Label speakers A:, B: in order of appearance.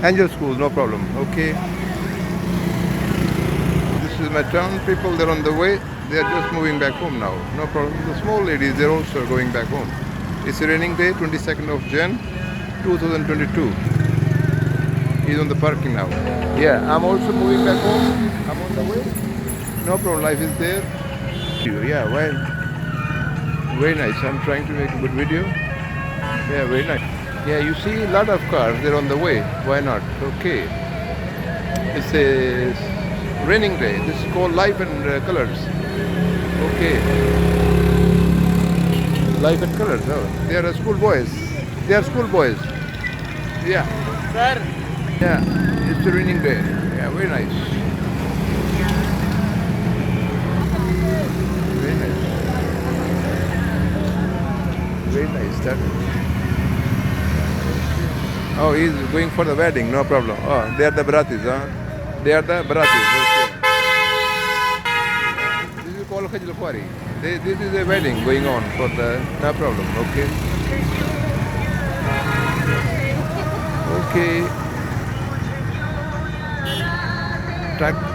A: Angel School, no problem. Okay. This is my town. People, they're on the way. They are just moving back home now. No problem. The small ladies, they're also going back home. It's a raining day, 22nd of Jan, 2022. He's on the parking now. Yeah, I'm also moving back home. I'm on the way. No problem. Life is there. Yeah, well, very nice. I'm trying to make a good video. Yeah, very nice. Yeah, you see a lot of cars. They're on the way. Why not? Okay. It's a raining day. This is called Life and Colors. Okay. Life and Colors. Oh, they are school boys. They are school boys. Yeah.
B: Sir.
A: Yeah. It's a raining day. Yeah, very nice. Very nice. Very nice. That. Oh, he's going for the wedding. No problem. Oh, they are the Baratis, huh? They are the Baratis. Okay. This is called Khajlapari. This is a wedding going on for the. No problem. Okay. Okay. Truck